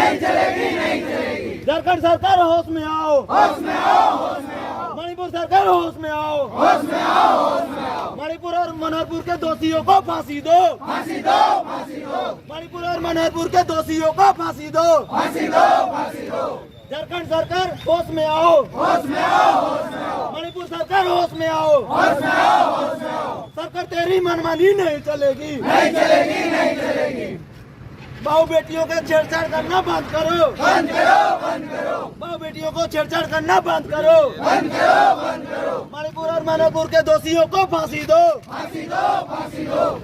नहीं चलेगी, नहीं चलेगी। झारखंड सरकार होश में आओ, होश में आओ, होश में आओ। मणिपुर सरकार होश में आओ, होश में आओ, होश में आओ। मणिपुर और मनहरपुर के दोषियों को फांसी दो, फांसी दो, फांसी दो। मणिपुर और मनहरपुर के दोषियों को फांसी दो, फांसी दो, फांसी दो। झारखंड सरकार होश में आओ, होश में आओ, होश में आओ। मणिपुर सरकार होश में आओ, होश में आओ, होश में आओ। सरकार तेरी मनमानी नहीं चलेगी, नहीं चलेगी, नहीं चलेगी। बहू बेटियों के छेड़छाड़ करना बंद करो, बंद करो, बंद करो। बहू बेटियों को छेड़छाड़ करना बंद करो, बंद करो, बंद करो। मणिपुर और मनहरपुर के दोषियों को फांसी दो, फांसी दो, फांसी दो।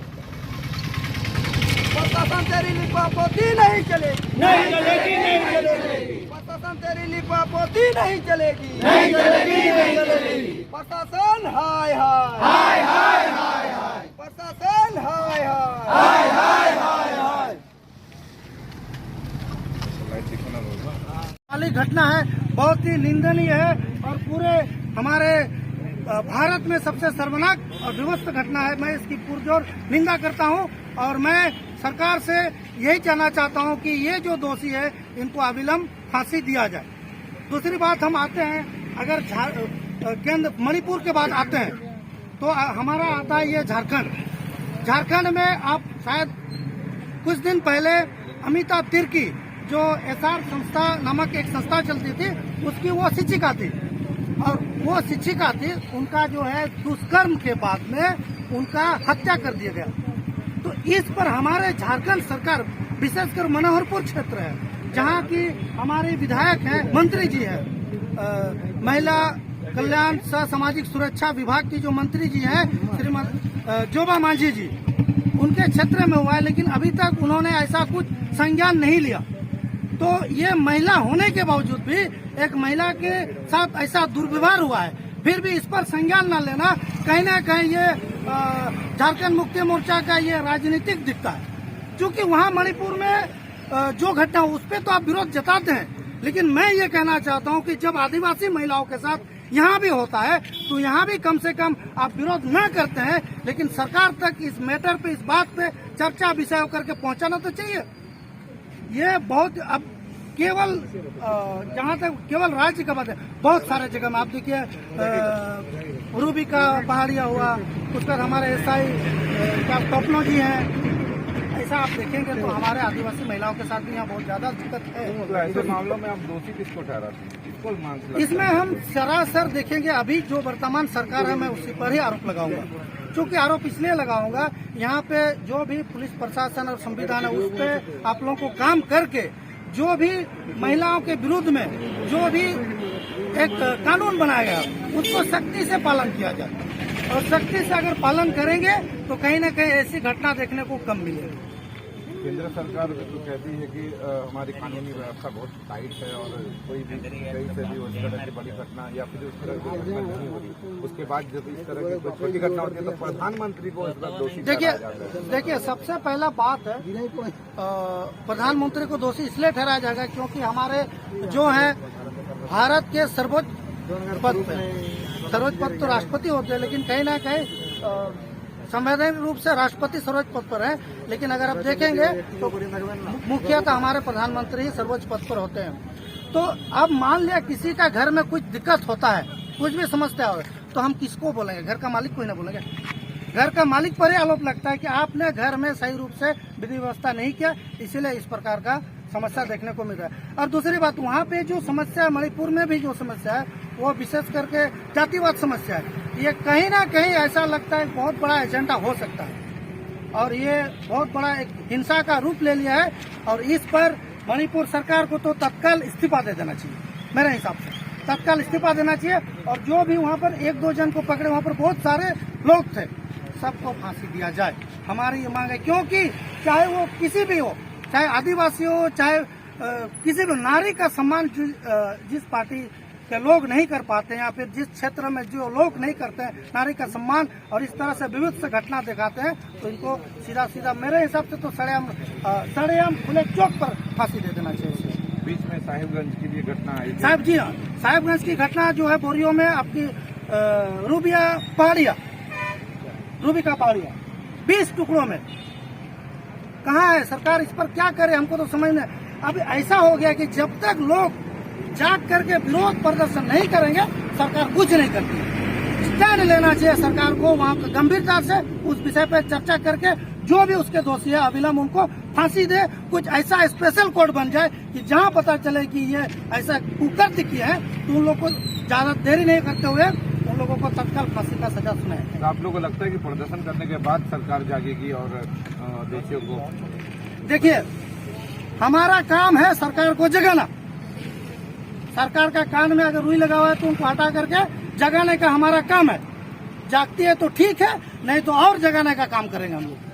प्रशासन तेरी लिपापोती नहीं चलेगी, नहीं चलेगी, नहीं चलेगी, प्रशासन तेरी लिपापोती नहीं चलेगी, नहीं चलेगी, नहीं चलेगी। प्रशासन हाय हाय, हाय, हाय, हाय, हाय। प्रशासन हाय हाय। हाय, हाय, हाय, हाय। वाली घटना है, बहुत ही निंदनीय है और पूरे हमारे भारत में सबसे शर्मनाक और विवस्त घटना है। मैं इसकी पुरजोर निंदा करता हूं और मैं सरकार से यही कहना चाहता हूं कि ये जो दोषी है इनको अविलंब फांसी दिया जाए। दूसरी बात, हम आते हैं अगर केंद्र मणिपुर के बाद आते हैं तो हमारा आता है ये झारखंड। झारखंड में आप शायद कुछ दिन पहले अमिता तिर्की जो एसआर संस्था नामक एक संस्था चलती थी, उसकी वो शिक्षिका थी और वो शिक्षिका थी, उनका जो है दुष्कर्म के बाद में उनका हत्या कर दिया गया। तो इस पर हमारे झारखंड सरकार, विशेषकर मनोहरपुर क्षेत्र है जहाँ की हमारे विधायक हैं, मंत्री जी हैं, महिला कल्याण सह सामाजिक सुरक्षा विभाग की जो मंत्री जी हैं श्रीमती जोबा मांझी जी, उनके क्षेत्र में हुआ है, लेकिन अभी तक उन्होंने ऐसा कुछ संज्ञान नहीं लिया। तो ये महिला होने के बावजूद भी एक महिला के साथ ऐसा दुर्व्यवहार हुआ है, फिर भी इस पर संज्ञान न लेना कहीं ना कहीं ये झारखंड मुक्ति मोर्चा का ये राजनीतिक दिखता है। क्योंकि वहाँ मणिपुर में जो घटना उस पर तो आप विरोध जताते हैं, लेकिन मैं ये कहना चाहता हूँ कि जब आदिवासी महिलाओं के साथ यहाँ भी होता है तो यहाँ भी कम से कम आप विरोध न करते हैं, लेकिन सरकार तक इस मैटर पे, इस बात पे चर्चा विषय होकर के पहुँचाना तो चाहिए। ये बहुत अब केवल जहाँ तक केवल राज्य का बात है, बहुत सारे जगह में आप देखिए रूबी का पहाड़िया हुआ, उसका हमारे एसआई टोपनो जी हैं, ऐसा आप देखेंगे तो हमारे आदिवासी महिलाओं के साथ भी यहाँ बहुत ज्यादा दिक्कत है। तो ऐसे मामलों में आप दोषी किसको ठहराते हैं? किसको मान? इसमें हम सरासर देखेंगे, अभी जो वर्तमान सरकार है मैं उसी पर ही आरोप लगाऊंगा। चूंकि आरोप इसलिए लगाऊंगा, यहाँ पे जो भी पुलिस प्रशासन और संविधान है उस पे आप लोगों को काम करके जो भी महिलाओं के विरुद्ध में जो भी एक कानून बनाया गया उसको सख्ती से पालन किया जाए और सख्ती से अगर पालन करेंगे तो कहीं न कहीं ऐसी घटना देखने को कम मिलेगी। केंद्र सरकार तो कहती है कि हमारी कानूनी व्यवस्था बहुत टाइट है और कोई भी कहीं से भी उस तरह की बड़ी घटना या फिर उस तरह की घटना नहीं हो रही, उसके बाद जब इस तरह की कोई छोटी घटना होती है तो प्रधानमंत्री को इस पर दोषी ठहराया जाता है। देखिए सबसे पहला बात है, प्रधानमंत्री को दोषी इसलिए ठहराया जाएगा क्योंकि हमारे जो है भारत के सर्वोच्च पद पे, सर्वोच्च पद तो राष्ट्रपति होते हैं, लेकिन कहीं ना कहीं संवैधानिक रूप से राष्ट्रपति सर्वोच्च पद पर है, लेकिन अगर आप देखेंगे तो मुखियतः हमारे प्रधानमंत्री ही सर्वोच्च पद पर होते हैं। तो अब मान लिया किसी का घर में कुछ दिक्कत होता है, कुछ भी समस्या हो, तो हम किसको बोलेंगे? घर का मालिक कोई ना बोलेंगे। घर का मालिक पर ही आरोप लगता है कि आपने घर में सही रूप से विधि व्यवस्था नहीं किया, इसीलिए इस प्रकार का समस्या देखने को मिल रहा है। और दूसरी बात, वहाँ पे जो समस्या है, मणिपुर में भी जो समस्या है वो विशेष करके जातिवाद समस्या है। ये कहीं ना कहीं ऐसा लगता है बहुत बड़ा एजेंडा हो सकता है और ये बहुत बड़ा एक हिंसा का रूप ले लिया है और इस पर मणिपुर सरकार को तो तत्काल इस्तीफा दे देना चाहिए, मेरे हिसाब से तत्काल इस्तीफा देना चाहिए। और जो भी वहाँ पर एक दो जन को पकड़े, वहाँ पर बहुत सारे लोग थे, सबको फांसी दिया जाए, हमारी ये मांग है। क्योंकि चाहे वो किसी भी हो, चाहे आदिवासी हो, चाहे किसी भी नारी का सम्मान जिस पार्टी के लोग नहीं कर पाते या फिर जिस क्षेत्र में जो लोग नहीं करते हैं नारी का सम्मान और इस तरह से विविध से घटना दिखाते हैं, तो इनको सीधा सीधा मेरे हिसाब से तो सड़ेआम खुले चौक पर फांसी दे देना चाहिए। बीच में साहिबगंज की भी घटना आई साहब जी हाँ, साहिबगंज की घटना जो है बोरियो में आपकी रूबी का पहाड़िया 20 टुकड़ों में कहाँ है सरकार? इस पर क्या करे हमको तो समझ नहीं। अब ऐसा हो गया कि जब तक लोग जाग करके विरोध प्रदर्शन नहीं करेंगे सरकार कुछ नहीं करती है। स्टैंड लेना चाहिए सरकार को, वहाँ पर गंभीरता से उस विषय पर चर्चा करके जो भी उसके दोषी है अविलंब उनको फांसी दे। कुछ ऐसा स्पेशल कोर्ट बन जाए कि जहाँ पता चले कि ये ऐसा कुकृत्य किए हैं तो उन लोग को ज्यादा देरी नहीं करते हुए उन लोगों को तत्काल फांसी का सजा सुनाए। तो आप लोगों को लगता है कि प्रदर्शन करने के बाद सरकार जागेगी और दोषियों को? देखिए, हमारा काम है सरकार को जगाना। सरकार का कान में अगर रुई लगा हुआ है तो उनको हटा करके जगाने का हमारा काम है। जागती है तो ठीक है, नहीं तो और जगाने का काम करेंगे हम लोग।